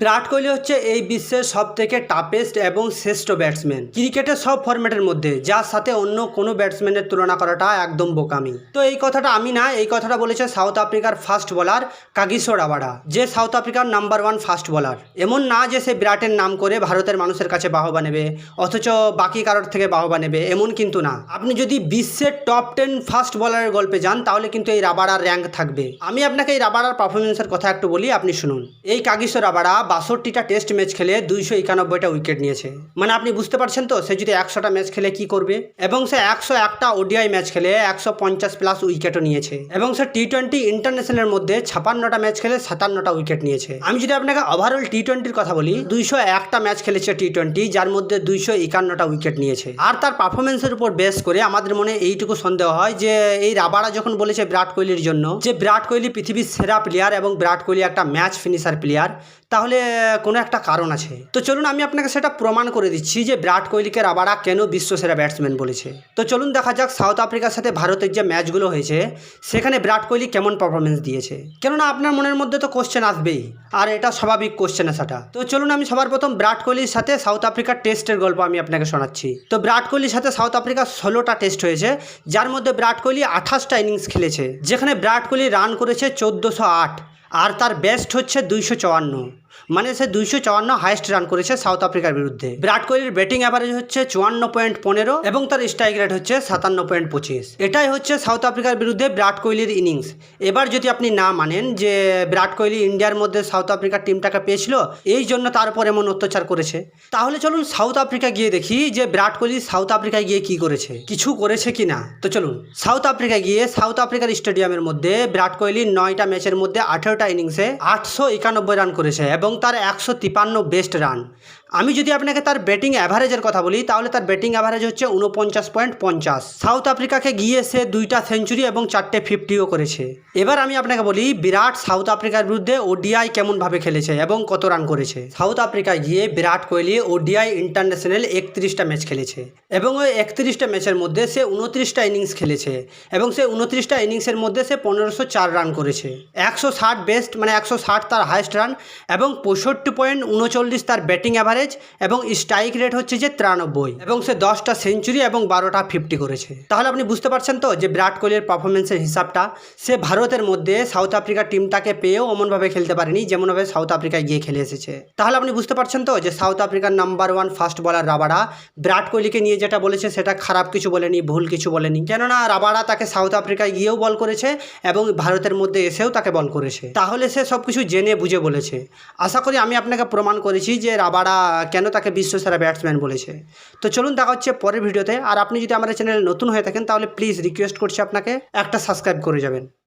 বিরাট কোহলি হচ্ছে এই বিশ্বের সবথেকে টাফেস্ট এবং শ্রেষ্ঠ ব্যাটসম্যান ক্রিকেটের সব ফরম্যাটের মধ্যে, যার সাথে অন্য কোনো ব্যাটসম্যানের তুলনা করাটা একদম বোকামি। তো এই কথাটা আমি না, এই কথাটা বলেছে সাউথ আফ্রিকার ফাস্ট বোলার কাগিসো রাবাডা, যে সাউথ আফ্রিকার নাম্বার 1 ফাস্ট বোলার। এমন না যে সে বিরাটের নাম করে ভারতের মানুষের কাছে বাহবা নেবে অথচ বাকি কারোর থেকে বাহবা নেবে, এমন কিন্তু না। আপনি যদি বিশ্বের টপ 10 ফাস্ট বোলারের গল্পে যান তাহলে কিন্তু এই রাবাডার র্যাঙ্ক থাকবে। আমি আপনাকে এই রাবাডার পারফরমেন্সের কথা একটু বলি, আপনি শুনুন। এই কাগিসো রাবাডা 62টা টেস্ট ম্যাচ খেলে 291টা উইকেট নিয়েছে। মানে আপনি বুঝতে পারছেন তো, সে যদি 100টা ম্যাচ খেলে কি করবে। এবং সে 101টা ওডিআই ম্যাচ খেলে 150 প্লাস উইকেটও নিয়েছে। এবং সে টি20 ইন্টারন্যাশনালের মধ্যে 56টা ম্যাচ খেলে 57টা উইকেট নিয়েছে। আমি যদি আপনাকে ওভারঅল টি20-র কথা বলি, 201টা ম্যাচ খেলেছে টি20, যার মধ্যে 251টা উইকেট নিয়েছে। আর তার পারফরমেন্সের উপর বেস করে আমাদের মনে এইটুকু সন্দেহ হয় যে এই রাবাডা যখন বলেছে বিরাট কোহলির জন্য যে বিরাট কোহলি পৃথিবীর সেরা প্লেয়ার এবং বিরাট কোহলি একটা ম্যাচ ফিনিশার প্লেয়ার, তাহলে কোনো একটা কারণ আছে। তো চলুন আমি আপনাকে সেটা প্রমাণ করে দিচ্ছি যে বিরাট কোহলিকে রাবাডা কেন বিশ্বসেরা ব্যাটসম্যান বলেছে। তো চলুন দেখা যাক সাউথ আফ্রিকার সাথে ভারতের যে ম্যাচগুলো হয়েছে সেখানে বিরাট কোহলি কেমন পারফরমেন্স দিয়েছে। কেননা আপনার মনের মধ্যে তো কোশ্চেন আসবেই, আর এটা স্বাভাবিক কোশ্চেন আসাটা। তো চলুন আমি সবার প্রথম বিরাট কোহলির সাথে সাউথ আফ্রিকার টেস্টের গল্প আমি আপনাকে শোনাচ্ছি। তো বিরাট কোহলির সাথে সাউথ আফ্রিকার 16টা টেস্ট হয়েছে, যার মধ্যে বিরাট কোহলি 28টা ইনিংস খেলেছে, যেখানে বিরাট কোহলি রান করেছে 1408, আর তার বেস্ট হচ্ছে 254। মানে সে 254 হাইয়েস্ট রান করেছে সাউথ আফ্রিকার বিরুদ্ধে। বিরাট কোহলির ব্যাটিং অ্যাভারেজ হচ্ছে 54.15 এবং তার স্ট্রাইক রেট হচ্ছে 57.25। এটাই হচ্ছে সাউথ আফ্রিকার বিরুদ্ধে বিরাট কোহলির ইনিংস। এবার যদি আপনি না মানেন যে বিরাট কোহলি ইন্ডিয়ার মধ্যে সাউথ আফ্রিকার টিমটাকে পেয়েছিল এই জন্য তার উপর এমন অত্যাচার করেছে, তাহলে চলুন সাউথ আফ্রিকা গিয়ে দেখি যে বিরাট কোহলি সাউথ আফ্রিকায় গিয়ে কি করেছে, কিছু করেছে কি না। তো চলুন সাউথ আফ্রিকায় গিয়ে সাউথ আফ্রিকার স্টেডিয়ামের মধ্যে বিরাট কোহলি 9টা ম্যাচের মধ্যে 18টা ইনিংসে 891 রান করেছে এবং তার 153 বেস্ট রান। আমি যদি আপনাকে তার ব্যাটিং অ্যাভারেজের কথা বলি তাহলে তার ব্যাটিং অ্যাভারেজ হচ্ছে 49.50। সাউথ আফ্রিকাকে গিয়ে সে 2টা সেঞ্চুরি এবং 4টে 50ও করেছে। এবার আমি আপনাকে বলি বিরাট সাউথ আফ্রিকার বিরুদ্ধে ওডিআই কেমনভাবে খেলেছে এবং কত রান করেছে। সাউথ আফ্রিকায় গিয়ে Virat Kohli ODI international 31টা match খেলেছে এবং ওই 31টা ম্যাচের মধ্যে সে 29টা ইনিংস খেলেছে এবং সে 29টা ইনিংসের মধ্যে সে 1504 রান করেছে। 160 বেস্ট, মানে 160 তার হাইয়েস্ট রান এবং 65.39 তার ব্যাটিং অ্যাভারেজ এবং স্ট্রাইক রেট হচ্ছে যে 93 এবং সে 10টা সেঞ্চুরি এবং 12টা 50 করেছে। তাহলে আপনি বুঝতে পারছেন তো যে বিরাট কোহলির পারফরমেন্সের হিসাবটা সে ভারতের মধ্যে সাউথ আফ্রিকার টিমটাকে পেয়েও অমনভাবে খেলতে পারেনি যেমনভাবে সাউথ আফ্রিকায় গিয়ে খেলে এসেছে। তাহলে আপনি বুঝতে পারছেন তো যে সাউথ আফ্রিকার নাম্বার 1 ফাস্ট বোলার রাবাডা বিরাট কোহলিকে নিয়ে যেটা বলেছে সেটা খারাপ কিছু বলেনি, ভুল কিছু বলেনি। কেননা রাবাডা তাকে সাউথ আফ্রিকায় গিয়েও বল করেছে এবং ভারতের মধ্যে এসেও তাকে বল করেছে, তাহলে সে সব কিছু জেনে বুঝে বলেছে। আশা করি আমি আপনাকে প্রমাণ করেছি যে রাবাডা কেন তাকে বিশ্বসেরা ব্যাটসম্যান বলেছে। তো চলুন দেখা হচ্ছে পরের ভিডিওতে। আর আপনি যদি আমার চ্যানেলে নতুন হয়ে থাকেন তাহলে প্লিজ রিকোয়েস্ট করছি আপনাকে একটা সাবস্ক্রাইব করে যাবেন।